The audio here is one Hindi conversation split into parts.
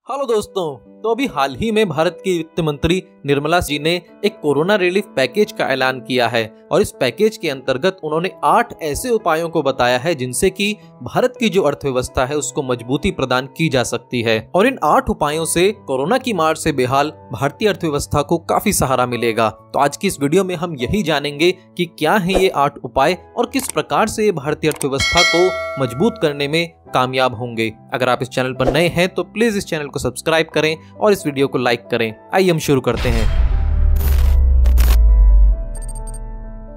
हेलो दोस्तों, तो अभी हाल ही में भारत की वित्त मंत्री निर्मला जी ने एक कोरोना रिलीफ पैकेज का ऐलान किया है और इस पैकेज के अंतर्गत उन्होंने 8 ऐसे उपायों को बताया है जिनसे कि भारत की जो अर्थव्यवस्था है उसको मजबूती प्रदान की जा सकती है। और इन 8 उपायों से कोरोना की मार से बेहाल भारतीय अर्थव्यवस्था को काफी सहारा मिलेगा। तो आज की इस वीडियो में हम यही जानेंगे कि क्या है ये 8 उपाय और किस प्रकार से ये भारतीय अर्थव्यवस्था को मजबूत करने में कामयाब होंगे। अगर आप इस चैनल पर नए हैं तो प्लीज इस चैनल को सब्सक्राइब करें और इस वीडियो को लाइक करें। आइए हम शुरू करते हैं।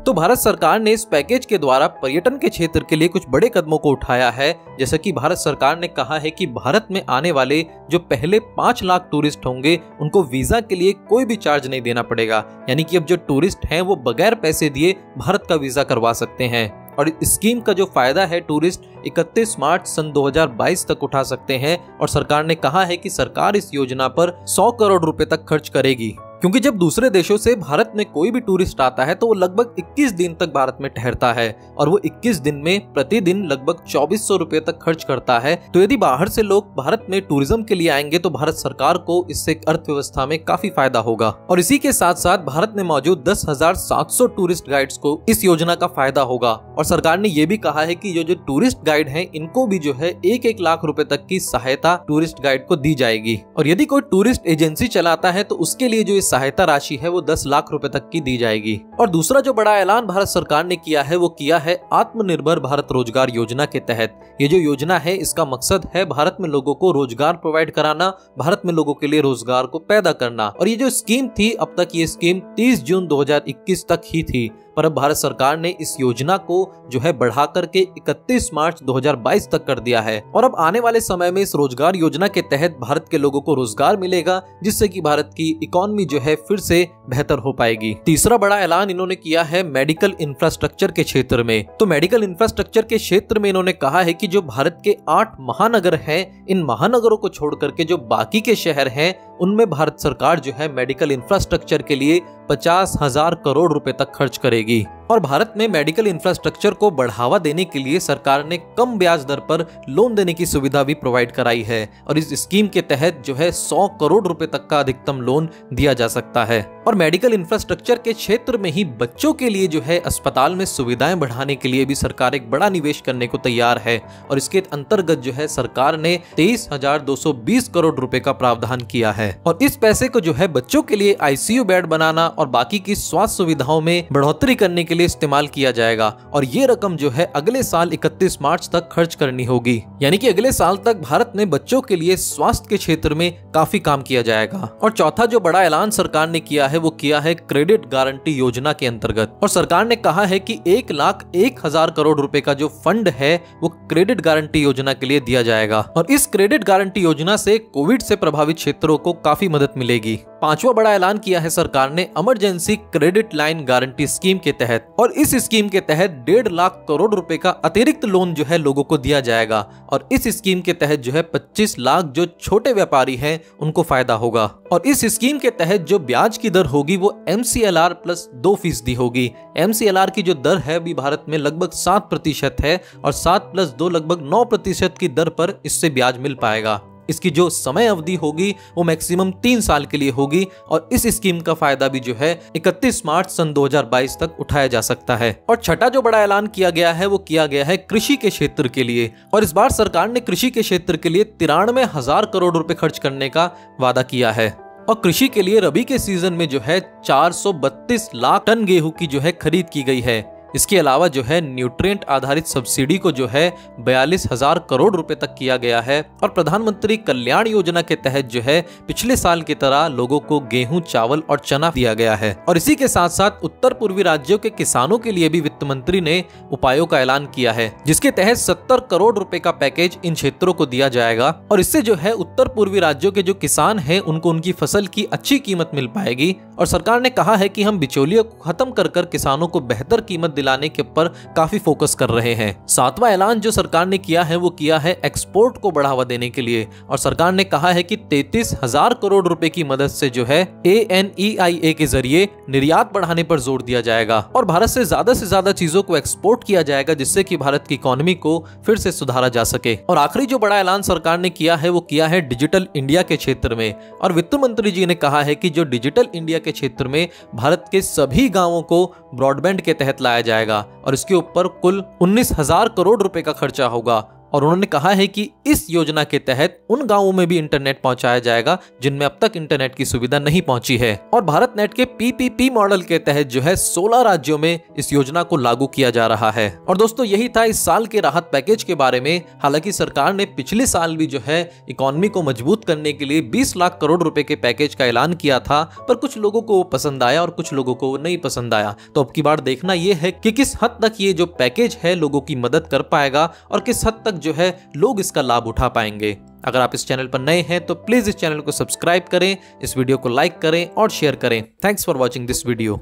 तो भारत सरकार ने इस पैकेज के द्वारा पर्यटन के क्षेत्र के लिए कुछ बड़े कदमों को उठाया है। जैसा कि भारत सरकार ने कहा है कि भारत में आने वाले जो पहले 5 लाख टूरिस्ट होंगे उनको वीजा के लिए कोई भी चार्ज नहीं देना पड़ेगा। यानी कि अब जो टूरिस्ट हैं वो बगैर पैसे दिए भारत का वीजा करवा सकते हैं। और इस स्कीम का जो फायदा है टूरिस्ट 31 मार्च सन 2022 तक उठा सकते हैं। और सरकार ने कहा है कि सरकार इस योजना पर 100 करोड़ रुपए तक खर्च करेगी, क्योंकि जब दूसरे देशों से भारत में कोई भी टूरिस्ट आता है तो वो लगभग 21 दिन तक भारत में ठहरता है और वो 21 दिन में प्रतिदिन लगभग 2400 रुपए तक खर्च करता है। तो यदि बाहर से लोग भारत में टूरिज्म के लिए आएंगे तो भारत सरकार को इससे अर्थव्यवस्था में काफी फायदा होगा। और इसी के साथ साथ भारत में मौजूद 10,700 टूरिस्ट गाइड्स को इस योजना का फायदा होगा। और सरकार ने ये भी कहा है कि जो टूरिस्ट गाइड है इनको भी जो है 1-1 लाख रुपए तक की सहायता टूरिस्ट गाइड को दी जाएगी। और यदि कोई टूरिस्ट एजेंसी चलाता है तो उसके लिए जो सहायता राशि है वो 10 लाख रुपए तक की दी जाएगी। और दूसरा जो बड़ा ऐलान भारत सरकार ने किया है वो किया है आत्मनिर्भर भारत रोजगार योजना के तहत। ये जो योजना है इसका मकसद है भारत में लोगों को रोजगार प्रोवाइड कराना, भारत में लोगों के लिए रोजगार को पैदा करना। और ये जो स्कीम थी अब तक ये स्कीम 30 जून 2021 तक ही थी, पर अब भारत सरकार ने इस योजना को जो है बढ़ा करके 31 मार्च 2022 तक कर दिया है। और अब आने वाले समय में इस रोजगार योजना के तहत भारत के लोगों को रोजगार मिलेगा, जिससे कि भारत की इकोनॉमी जो है फिर से बेहतर हो पाएगी। तीसरा बड़ा ऐलान इन्होंने किया है मेडिकल इंफ्रास्ट्रक्चर के क्षेत्र में। तो मेडिकल इंफ्रास्ट्रक्चर के क्षेत्र में इन्होंने कहा है कि जो भारत के 8 महानगर हैं, इन महानगरों को छोड़ करके जो बाकी के शहर हैं उनमें भारत सरकार जो है मेडिकल इंफ्रास्ट्रक्चर के लिए 50,000 करोड़ रुपए तक खर्च करेगी। और भारत में मेडिकल इंफ्रास्ट्रक्चर को बढ़ावा देने के लिए सरकार ने कम ब्याज दर पर लोन देने की सुविधा भी प्रोवाइड कराई है। और इस स्कीम के तहत जो है 100 करोड़ रुपए तक का अधिकतम लोन दिया जा सकता है। और मेडिकल इंफ्रास्ट्रक्चर के क्षेत्र में ही बच्चों के लिए जो है अस्पताल में सुविधाएं बढ़ाने के लिए भी सरकार एक बड़ा निवेश करने को तैयार है। और इसके अंतर्गत जो है सरकार ने 23,220 करोड़ रुपए का प्रावधान किया है। और इस पैसे को जो है बच्चों के लिए ICU बेड बनाना और बाकी की स्वास्थ्य सुविधाओं में बढ़ोतरी करने के लिए इस्तेमाल किया जाएगा। और ये रकम जो है अगले साल 31 मार्च तक खर्च करनी होगी। यानी कि अगले साल तक भारत में बच्चों के लिए स्वास्थ्य के क्षेत्र में काफी काम किया जाएगा। और चौथा जो बड़ा ऐलान सरकार ने किया है वो किया है क्रेडिट गारंटी योजना के अंतर्गत। और सरकार ने कहा है कि 1,01,000 करोड़ रुपए का जो फंड है वो क्रेडिट गारंटी योजना के लिए दिया जाएगा। और इस क्रेडिट गारंटी योजना से कोविड से प्रभावित क्षेत्रों को काफी मदद मिलेगी। पांचवा बड़ा ऐलान किया है सरकार ने emergency credit line guarantee scheme के तहत। और इस स्कीम के तहत 1.5 लाख करोड़ रुपए का अतिरिक्त लोन जो है लोगों को दिया जाएगा। और इस स्कीम के तहत जो है 25 लाख जो छोटे व्यापारी हैं उनको फायदा होगा। और इस स्कीम के तहत जो ब्याज की दर होगी वो MCLR प्लस 2% होगी। MCLR की जो दर है अभी भारत में लगभग 7% है और 7 + 2 लगभग 9% की दर पर इससे ब्याज मिल पाएगा। इसकी जो समय अवधि होगी वो मैक्सिमम 3 साल के लिए होगी। और इस स्कीम का फायदा भी जो है 31 मार्च सन 2022 तक उठाया जा सकता है। और छठा जो बड़ा ऐलान किया गया है वो किया गया है कृषि के क्षेत्र के लिए। और इस बार सरकार ने कृषि के क्षेत्र के लिए 93,000 करोड़ रुपए खर्च करने का वादा किया है। और कृषि के लिए रबी के सीजन में जो है 432 लाख टन गेहूं की जो है खरीद की गई है। इसके अलावा जो है न्यूट्रिएंट आधारित सब्सिडी को जो है 42,000 करोड़ रुपए तक किया गया है। और प्रधानमंत्री कल्याण योजना के तहत जो है पिछले साल की तरह लोगों को गेहूं, चावल और चना दिया गया है। और इसी के साथ साथ उत्तर पूर्वी राज्यों के किसानों के लिए भी वित्त मंत्री ने उपायों का ऐलान किया है, जिसके तहत 70 करोड़ रुपए का पैकेज इन क्षेत्रों को दिया जाएगा। और इससे जो है उत्तर पूर्वी राज्यों के जो किसान हैं उनको उनकी फसल की अच्छी कीमत मिल पाएगी। और सरकार ने कहा है कि हम बिचौलियों को खत्म कर किसानों को बेहतर कीमत दिलाने के ऊपर काफी फोकस कर रहे हैं। सातवां ऐलान जो सरकार ने किया है वो किया है एक्सपोर्ट को बढ़ावा देने के लिए, और सरकार ने कहा है कि 33,000 करोड़ रुपए की मदद से जो है ANEIA के जरिए निर्यात बढ़ाने पर जोर दिया जाएगा और भारत से ज्यादा चीजों को एक्सपोर्ट किया जाएगा, जिससे कि भारत की इकोनॉमी को फिर से सुधारा जा सके। और आखिरी जो बड़ा ऐलान सरकार ने किया है वो किया है डिजिटल इंडिया के क्षेत्र में, और वित्त मंत्री जी ने कहा है कि जो डिजिटल इंडिया के क्षेत्र में भारत के सभी गांवों को ब्रॉडबैंड के तहत लाया जाएगा और इसके ऊपर कुल 19,000 करोड़ रुपए का खर्चा होगा। और उन्होंने कहा है कि इस योजना के तहत उन गांवों में भी इंटरनेट पहुंचाया जाएगा जिनमें अब तक इंटरनेट की सुविधा नहीं पहुंची है। और भारत नेट के PPP मॉडल के तहत जो है 16 राज्यों में इस योजना को लागू किया जा रहा है। और दोस्तों यही था इस साल के राहत पैकेज के बारे में। हालांकि सरकार ने पिछले साल भी जो है इकोनॉमी को मजबूत करने के लिए 20 लाख करोड़ रुपए के पैकेज का ऐलान किया था, पर कुछ लोगों को वो पसंद आया और कुछ लोगों को वो नहीं पसंद आया। तो अब की बार देखना यह है कि किस हद तक ये जो पैकेज है लोगों की मदद कर पाएगा और किस हद तक जो है लोग इसका लाभ उठा पाएंगे। अगर आप इस चैनल पर नए हैं तो प्लीज इस चैनल को सब्सक्राइब करें, इस वीडियो को लाइक करें और शेयर करें। Thanks for watching this video.